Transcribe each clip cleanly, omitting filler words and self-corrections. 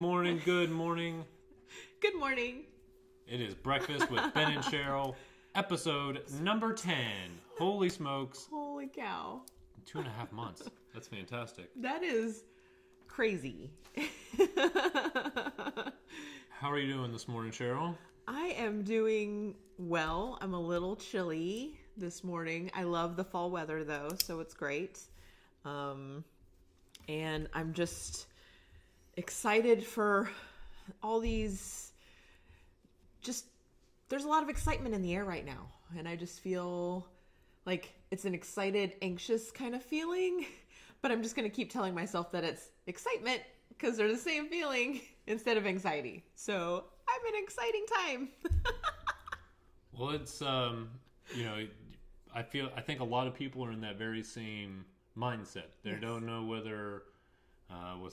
Morning, good morning. Good morning. It is Breakfast with Ben and Cheryl, episode number 10. Holy smokes. Holy cow. 2.5 months. That's fantastic. That is crazy. How are you doing this morning, Cheryl? I am doing well. I'm a little chilly this morning. I love the fall weather though, so it's great. And I'm just excited for all these, there's a lot of excitement in the air right now. And I just feel like it's an excited, anxious kind of feeling, but I'm just going to keep telling myself that it's excitement because they're the same feeling instead of anxiety. So I'm in an exciting time. Well, it's, I think a lot of people are in that very same mindset. They Yes. don't know whether,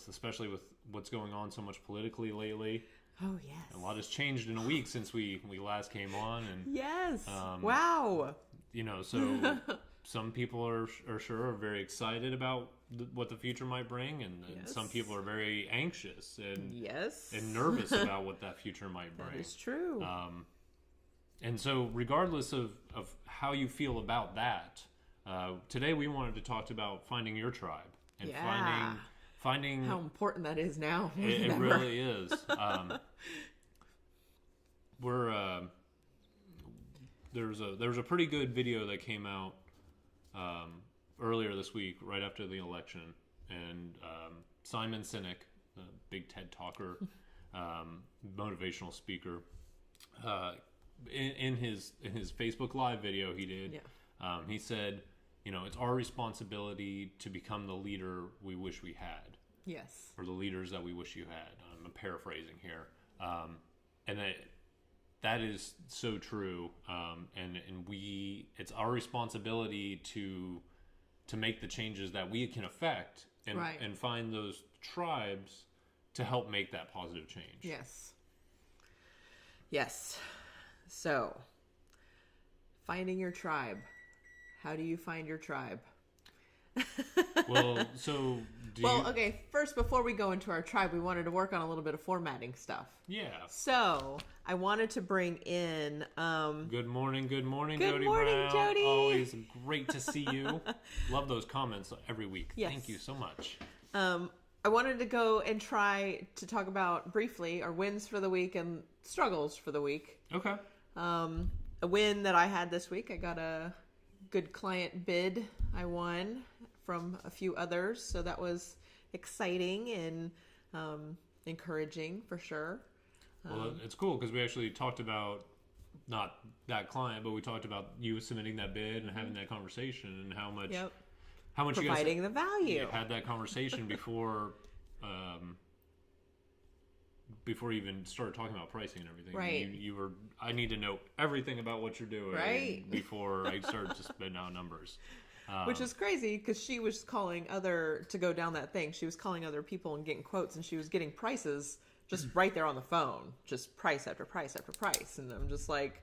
especially with what's going on so much politically lately. Oh, yes. A lot has changed in a week since we last came on, and Yes. Wow. So some people are very excited about what the future might bring, and Yes. some people are very anxious and Yes. nervous about what that future might bring. That is true. And so, regardless of how you feel about that, today we wanted to talk about finding your tribe and Yeah. finding How important that is now. it really is. There was a pretty good video that came out earlier this week, right after the election, and Simon Sinek, the big TED talker, motivational speaker, in his Facebook Live video he did, he said, it's our responsibility to become the leader we wish we had. Yes. Or the leaders that we wish you had. I'm paraphrasing here. And that is so true. And it's our responsibility to make the changes that we can affect and find those tribes to help make that positive change. Yes. Yes. So, finding your tribe. How do you find your tribe? Well, so okay, first, before we go into our tribe, we wanted to work on a little bit of formatting stuff. Yeah. So, I wanted to bring in... Good morning, Good Jody morning, Brown. Jody. Always great to see you. Love those comments every week. Yes. Thank you so much. I wanted to go and try to talk about briefly our wins for the week and struggles for the week. Okay. A win that I had this week, I got a good client bid. I won from a few others, so that was exciting and encouraging for sure. Well, it's cool because we actually talked about not that client, but we talked about you submitting that bid and having that conversation and how much Providing the value. You had that conversation before you even started talking about pricing and everything. Right. You were, I need to know everything about what you're doing before I started to spit out numbers. Which is crazy because she was calling to go down that thing. She was calling other people and getting quotes, and she was getting prices just right there on the phone, just price after price after price. And I'm just like,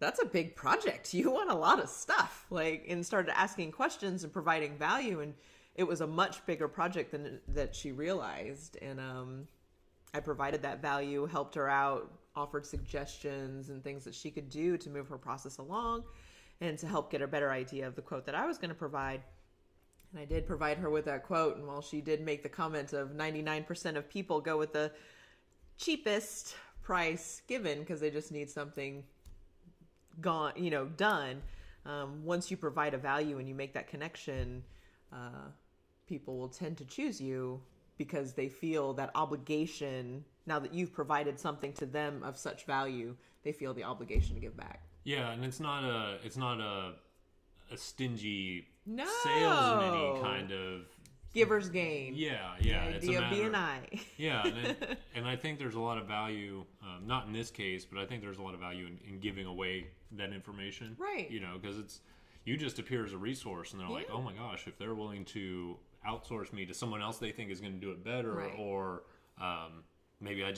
that's a big project. You want a lot of stuff. And started asking questions and providing value. And it was a much bigger project than that she realized. And I provided that value, helped her out, offered suggestions and things that she could do to move her process along and to help get a better idea of the quote that I was going to provide. And I did provide her with that quote. And while she did make the comment of 99% of people go with the cheapest price given because they just need something done. Once you provide a value and you make that connection, people will tend to choose you because they feel that obligation. Now that you've provided something to them of such value, they feel the obligation to give back. Yeah, and it's not a stingy salesman-y kind of giver's gain. Yeah. The It's a idea of matter, B&I. Yeah, and I think there's a lot of value, not in this case, but I think there's a lot of value in giving away that information. Right. Because you just appear as a resource, and they're like, oh my gosh, if they're willing to outsource me to someone else they think is going to do it better, or maybe I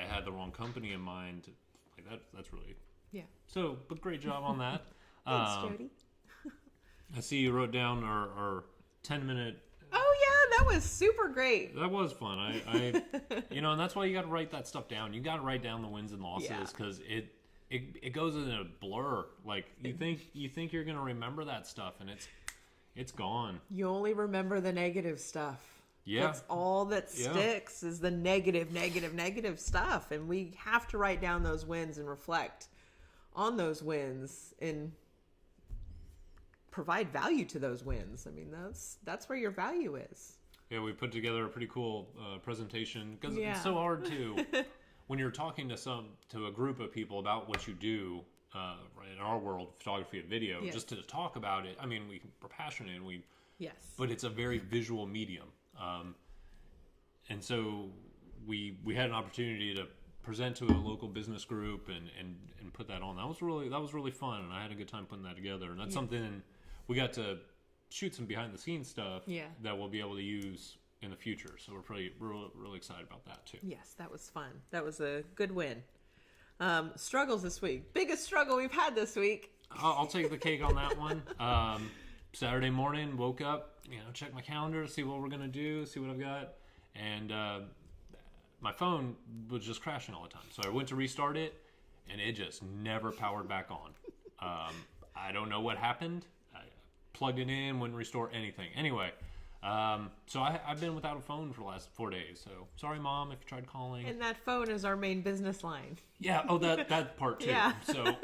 had the wrong company in mind. Like that's really So, but great job on that. Thanks, Jody. I see you wrote down our 10-minute Oh yeah, that was super great. That was fun. I and that's why you got to write that stuff down. You got to write down the wins and losses because it goes in a blur. Like you think you're gonna remember that stuff, and it's gone. You only remember the negative stuff. Yeah, that's all that sticks is the negative stuff, and we have to write down those wins and reflect on those wins and provide value to those wins. I mean, that's where your value is. Yeah, we put together a pretty cool presentation because it's so hard to when you're talking to a group of people about what you do. Right, in our world, photography and video, just to talk about it. I mean, we're passionate and but it's a very visual medium, and so we had an opportunity to present to a local business group and put that on. That was really fun, and I had a good time putting that together. And that's something we got to shoot some behind the scenes stuff that we'll be able to use in the future. So we're really excited about that too. Yes, that was fun. That was a good win. Struggles this week. Biggest struggle we've had this week. I'll take the cake on that one. Saturday morning, woke up, check my calendar, see what we're going to do, see what I've got. And my phone was just crashing all the time. So I went to restart it, and it just never powered back on. I don't know what happened. I plugged it in, wouldn't restore anything. Anyway, so I've been without a phone for the last 4 days. So sorry, Mom, if you tried calling. And that phone is our main business line. Yeah. Oh, that part too. Yeah. So,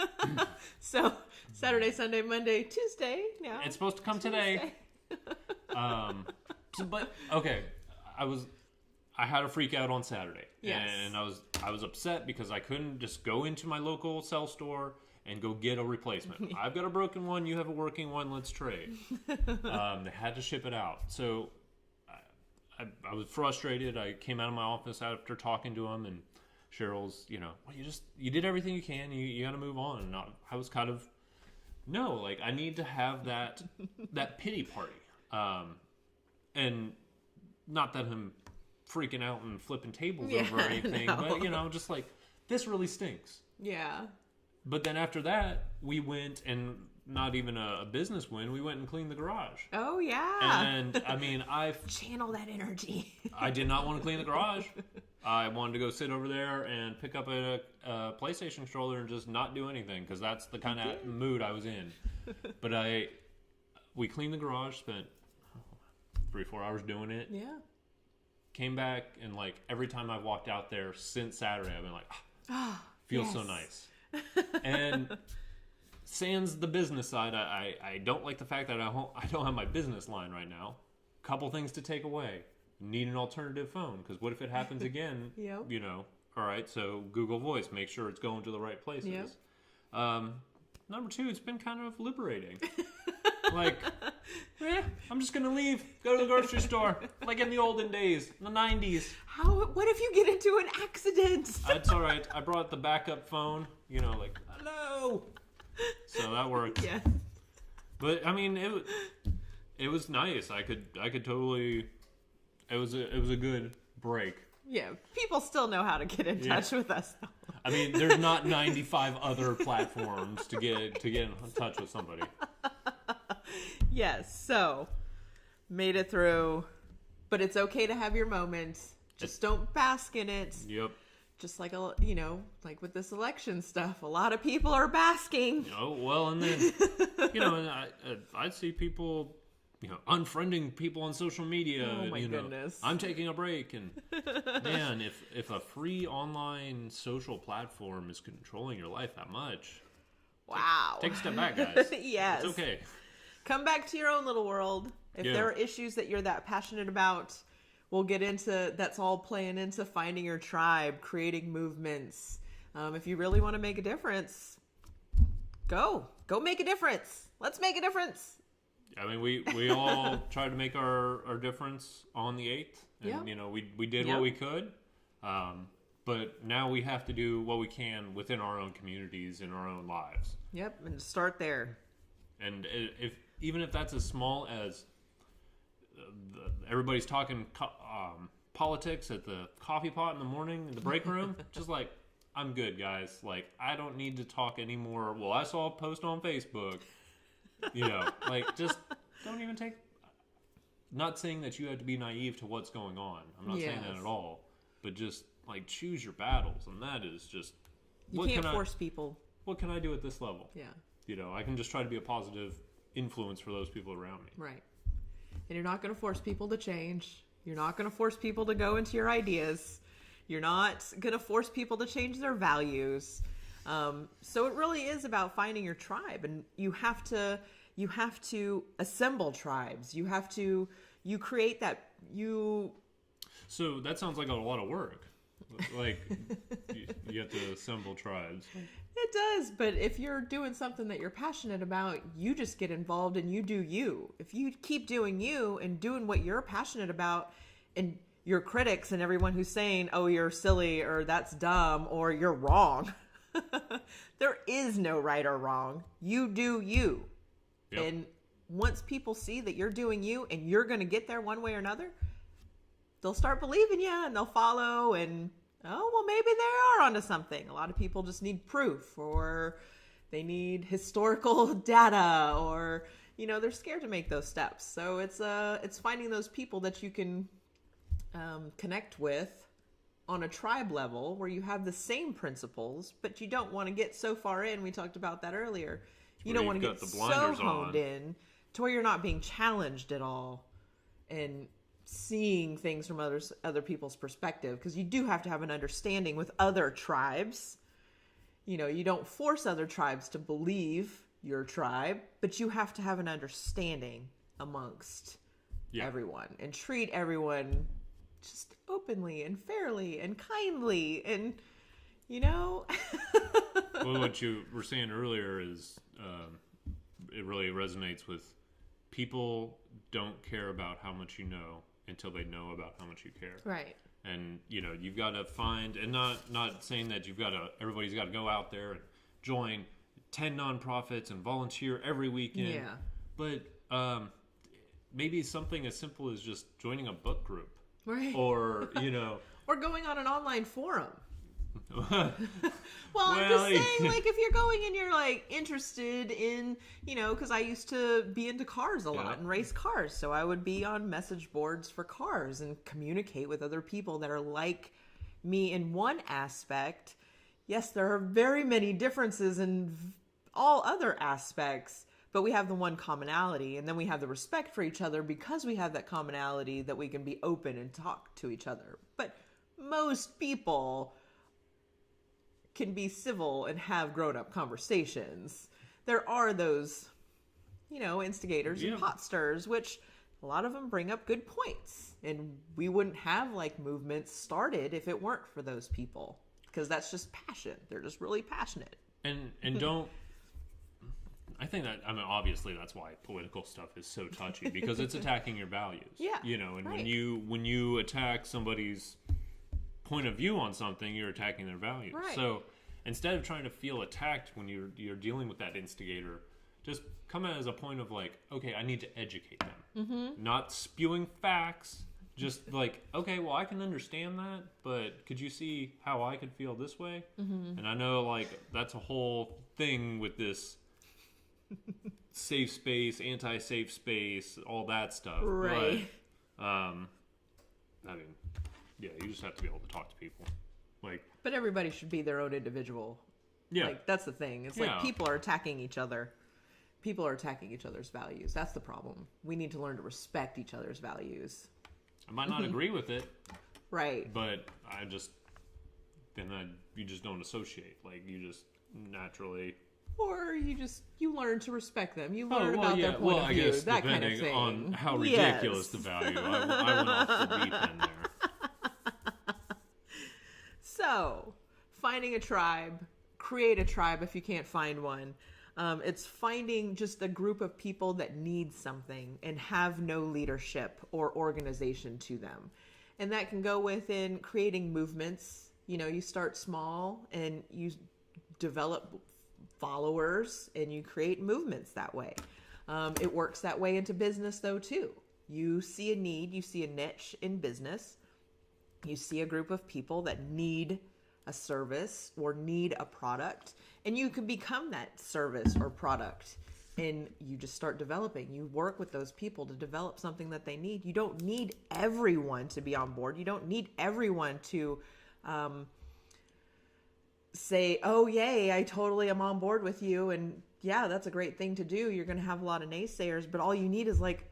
so Saturday, Sunday, Monday, Tuesday. Now it's supposed to come today. But okay, I had a freak out on Saturday, and I was upset because I couldn't just go into my local cell store and go get a replacement. I've got a broken one, you have a working one, let's trade. They had to ship it out. So I was frustrated. I came out of my office after talking to him, and Cheryl's, well, you did everything you can, you got to move on. And I was kind of, no, like I need to have that pity party. And not that I'm freaking out and flipping tables over anything, but just like, this really stinks. Yeah. But then after that, we went, and not even a business win, we went and cleaned the garage. Oh, yeah. And, I mean, channel that energy. I did not want to clean the garage. I wanted to go sit over there and pick up a PlayStation controller and just not do anything, because that's the kind of mood I was in. But we cleaned the garage, spent 3-4 hours doing it. Yeah. Came back, and, like, every time I've walked out there since Saturday, I've been like, feels so nice. And sans the business side, I don't like the fact that I don't have my business line right now. Couple things to take away. Need an alternative phone, because what if it happens again? All right, so Google Voice, make sure it's going to the right places. Yep. Number 2, it's been kind of liberating. Like, I'm just gonna leave, go to the grocery store, like in the olden days, in the 90s. What if you get into an accident? That's all right. I brought the backup phone, like, hello. So that worked. Yeah. But I mean, it was nice. I could totally. It was a good break. Yeah, people still know how to get in touch with us, though. I mean, there's not 95 other platforms to get in touch with somebody. Yes, so made it through, but it's okay to have your moments. Just don't bask in it. Yep. Just like like with this election stuff, a lot of people are basking. Oh well, and then and I see people, unfriending people on social media. Oh my goodness! I'm taking a break, and man, if a free online social platform is controlling your life that much, wow, take a step back, guys. Yes, it's okay. Come back to your own little world. If there are issues that you're that passionate about, we'll get into, that's all playing into finding your tribe, creating movements. If you really want to make a difference, go make a difference. Let's make a difference. I mean, we all tried to make our difference on the 8th. And, we did what we could. But now we have to do what we can within our own communities, in our own lives. Yep, and start there. And even if that's as small as everybody's talking politics at the coffee pot in the morning in the break room, just like, I'm good, guys. Like, I don't need to talk anymore. Well, I saw a post on Facebook. Like, just don't even take. not saying that you have to be naive to what's going on. I'm not saying that at all. But just like choose your battles, and that is just you can't force people. What can I do at this level? Yeah. You know, I can just try to be a positive influence for those people around me. Right. And you're not going to force people to change. You're not going to force people to go into your ideas. You're not going to force people to change their values. So it really is about finding your tribe, and you have to assemble tribes. You create that. So that sounds like a lot of work. Like you have to assemble tribes. It does, but if you're doing something that you're passionate about, you just get involved and you do you. If you keep doing you and doing what you're passionate about, and your critics and everyone who's saying, oh, you're silly or that's dumb or you're wrong. There is no right or wrong. You do you. Yep. And once people see that you're doing you and you're going to get there one way or another, they'll start believing you and they'll follow, and oh, well, maybe they are onto something. A lot of people just need proof, or they need historical data, or, you know, they're scared to make those steps. So it's finding those people that you can connect with on a tribe level where you have the same principles, but you don't want to get so far in. We talked about that earlier. You don't want to get so honed in to where you're not being challenged at all and seeing things from other people's perspective, because you do have to have an understanding with other tribes. You know, you don't force other tribes to believe your tribe, but you have to have an understanding amongst everyone and treat everyone just openly and fairly and kindly, and you know. Well, what you were saying earlier is it really resonates with people. Don't care about how much you know until they know about how much you care. Right. And you know, you've got to find, and not saying that everybody's got to go out there and join 10 nonprofits and volunteer every weekend. Yeah. But maybe something as simple as just joining a book group. Right. Or, you know, or going on an online forum. Well, I'm just saying, like, if you're going and you're like interested in, you know, because I used to be into cars a lot and race cars, so I would be on message boards for cars and communicate with other people that are like me in one aspect. Yes, there are very many differences in all other aspects, but we have the one commonality, and then we have the respect for each other because we have that commonality that we can be open and talk to each other. But most people can be civil and have grown-up conversations. There are those, you know, instigators and pot stirrers, which a lot of them bring up good points. And we wouldn't have, like, movements started if it weren't for those people. Because that's just passion. They're just really passionate. And don't... I think that, I mean, obviously that's why political stuff is so touchy, because it's attacking your values. Yeah. You know, and when you attack somebody's point of view on something, you're attacking their values. Right. So instead of trying to feel attacked when you're dealing with that instigator, just come at it as a point of like, okay, I need to educate them. Mm-hmm. Not spewing facts, just like, okay, well, I can understand that, but could you see how I could feel this way? Mm-hmm. And I know, like, that's a whole thing with this safe space, anti-safe space, all that stuff. Right. But, I mean, yeah, you just have to be able to talk to people. Like, but everybody should be their own individual. Yeah. Like, that's the thing. It's like people are attacking each other. People are attacking each other's values. That's the problem. We need to learn to respect each other's values. I might not agree with it. Right. But you just don't associate. Like, you just naturally... Or you learn to respect them. You learn about their point of view. I guess that kind of depending thing. on how ridiculous the value. I went off the deep end there. So, finding a tribe, create a tribe if you can't find one. It's finding just a group of people that need something and have no leadership or organization to them. And that can go within creating movements. You know, you start small and you develop followers and you create movements that way. It works that way into business though too. You see a need, you see a niche in business, you see a group of people that need a service or need a product, and you can become that service or product. And you just start developing. You work with those people to develop something that they need. You don't need everyone to be on board. You don't need everyone to say, oh, yay, I totally am on board with you. And yeah, that's a great thing to do. You're going to have a lot of naysayers, but all you need is like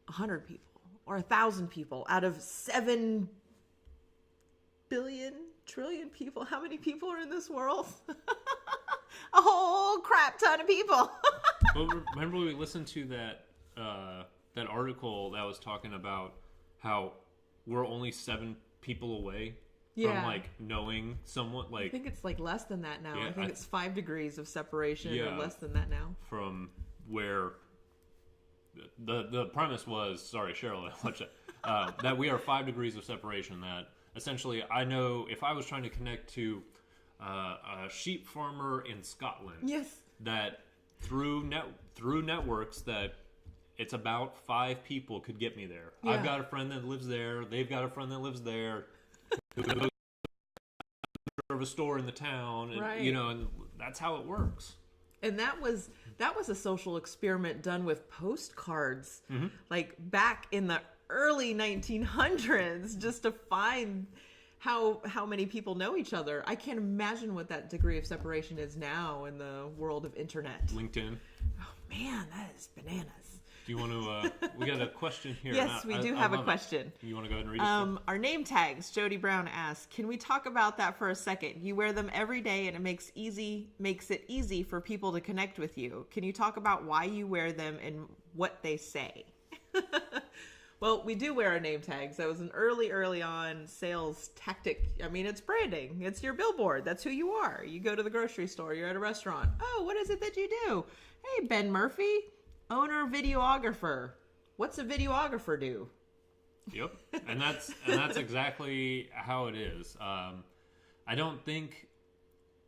100 people or 1,000 people out of 7 billion, trillion people. How many people are in this world? A whole crap ton of people. But remember we listened to that article that was talking about how we're only 7 people away from like knowing someone. Like I think it's like less than that now. Yeah, I think it's 5 degrees of separation or less than that now. From where the premise was, sorry, Cheryl, that we are 5 degrees of separation. That essentially, I know if I was trying to connect to a sheep farmer in Scotland, yes, that through networks that it's about 5 people could get me there. Yeah. I've got a friend that lives there. They've got a friend that lives there. Of a store in the town, and, right. And that's how it works. And that was a social experiment done with postcards, like back in the early 1900s, just to find how many people know each other. I can't imagine what that degree of separation is now in the world of internet. LinkedIn. Oh man, that is bananas. Do you want to? We got a question here. Yes, we do have a question. You want to go ahead and read it? Our name tags. Jody Brown asks, "Can we talk about that for a second? You wear them every day, and it makes it easy for people to connect with you. Can you talk about why you wear them and what they say?" Well, we do wear our name tags. That was an early on sales tactic. I mean, it's branding. It's your billboard. That's who you are. You go to the grocery store. You're at a restaurant. Oh, what is it that you do? Hey, Ben Murphy, owner videographer. What's a videographer do? Yep, and that's exactly how it is. I don't think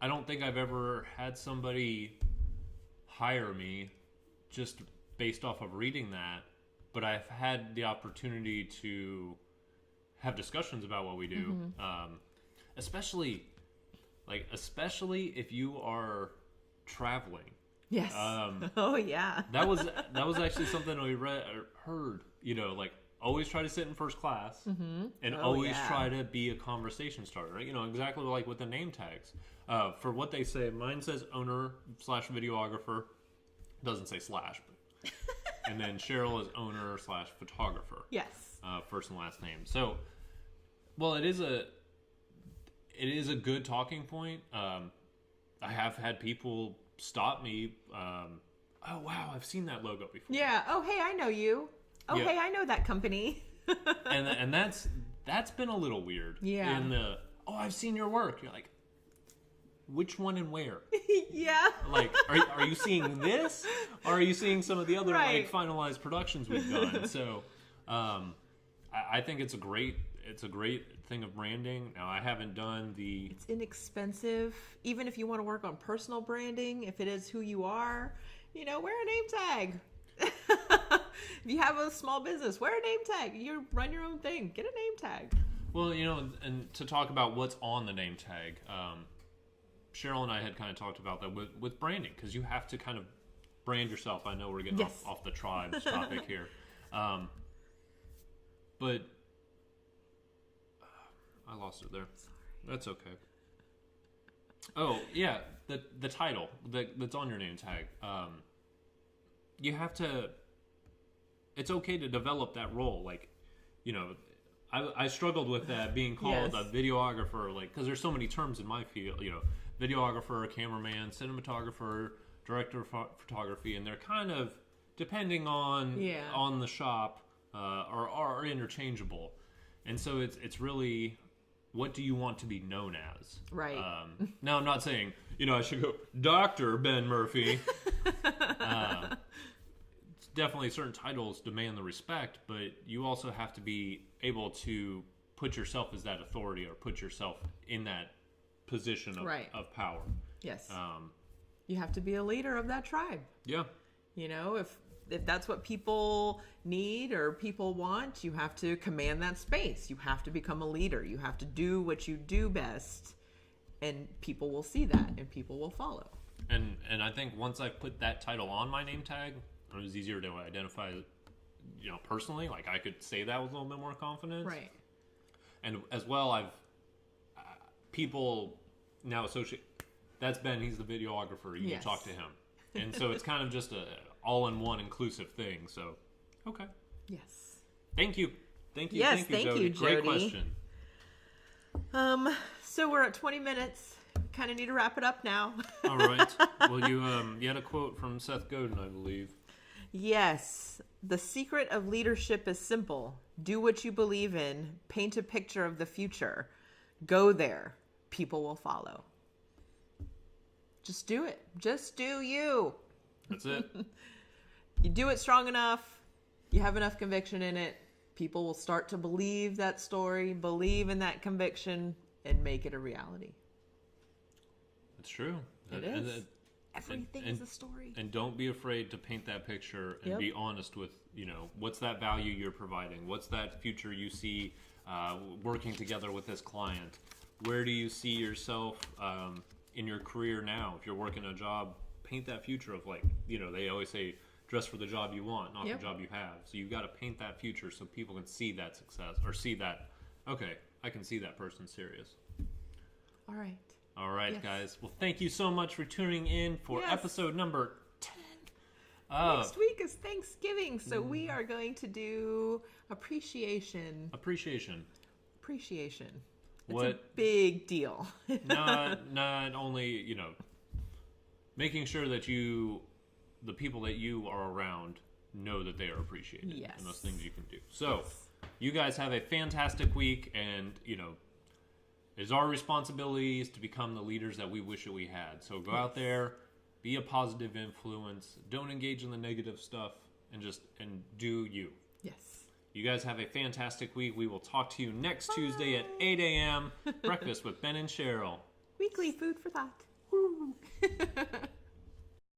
I've ever had somebody hire me just based off of reading that, but I've had the opportunity to have discussions about what we do, especially if you are traveling. Yes. Oh yeah. that was actually something we heard. Like always try to sit in first class, and always try to be a conversation starter. Right? Exactly like with the name tags. For what they say, mine says owner/videographer. Doesn't say slash, but and then Cheryl is owner/photographer. Yes. First and last name. So, well, it is a good talking point. I have had people stop me. Oh wow, I've seen that logo before. Yeah. Oh hey, I know you. Oh yeah. Hey, I know that company. and that's been a little weird. Yeah. I've seen your work. You're like, which one and where? Yeah. Like, are you seeing this? Or are you seeing some of the other right. like finalized productions we've done? So, I think it's a great thing of branding. Now, I haven't done the... It's inexpensive. Even if you want to work on personal branding, if it is who you are, wear a name tag. If you have a small business, wear a name tag. You run your own thing. Get a name tag. Well, and to talk about what's on the name tag, Cheryl and I had kind of talked about that with branding, because you have to kind of brand yourself. I know we're getting off the tribes topic here. But I lost it there. Sorry. That's okay. Oh, yeah, the title that's on your name tag. You have to... It's okay to develop that role. Like, I struggled with that, being called a videographer, like, because there's so many terms in my field, videographer, cameraman, cinematographer, director of photography, and they're kind of, depending on the shop, are interchangeable. And so it's really, what do you want to be known as? Right. Now, I'm not saying, I should go, Dr. Ben Murphy. Definitely certain titles demand the respect, but you also have to be able to put yourself as that authority, or put yourself in that position of power. Yes. You have to be a leader of that tribe. Yeah. If that's what people need or people want, you have to command that space. You have to become a leader. You have to do what you do best, and people will see that and people will follow. And I think once I put that title on my name tag, it was easier to identify, personally. Like I could say that with a little bit more confidence. Right. And as well, I've people now associate. That's Ben. He's the videographer. You can talk to him, and so it's kind of just a all-in-one inclusive thing. So, okay. Yes. Thank you. Yes, thank you, Jody. Great question. So we're at 20 minutes. Kind of need to wrap it up now. All right. Well, you had a quote from Seth Godin, I believe. Yes. The secret of leadership is simple. Do what you believe in. Paint a picture of the future. Go there. People will follow. Just do it. Just do you. That's it. You do it strong enough. You have enough conviction in it. People will start to believe that story, believe in that conviction, and make it a reality. It's true. It is. Everything is a story. And don't be afraid to paint that picture and be honest with, what's that value you're providing? What's that future you see working together with this client? Where do you see yourself in your career now? If you're working a job, paint that future of they always say, dress for the job you want, not the job you have. So you've got to paint that future so people can see that success or see that, okay, I can see that person's serious. All right. All right, guys. Well, thank you so much for tuning in for episode number 10. Next week is Thanksgiving, so we are going to do appreciation. It's a big deal. not only, making sure that the people that you are around know that they are appreciated. Yes. And those things you can do. So, you guys have a fantastic week, and, it's our responsibilities to become the leaders that we wish that we had. So go out there, be a positive influence. Don't engage in the negative stuff, and do you. Yes. You guys have a fantastic week. We will talk to you next Tuesday at 8 a.m. Breakfast with Ben and Cheryl. Weekly food for thought.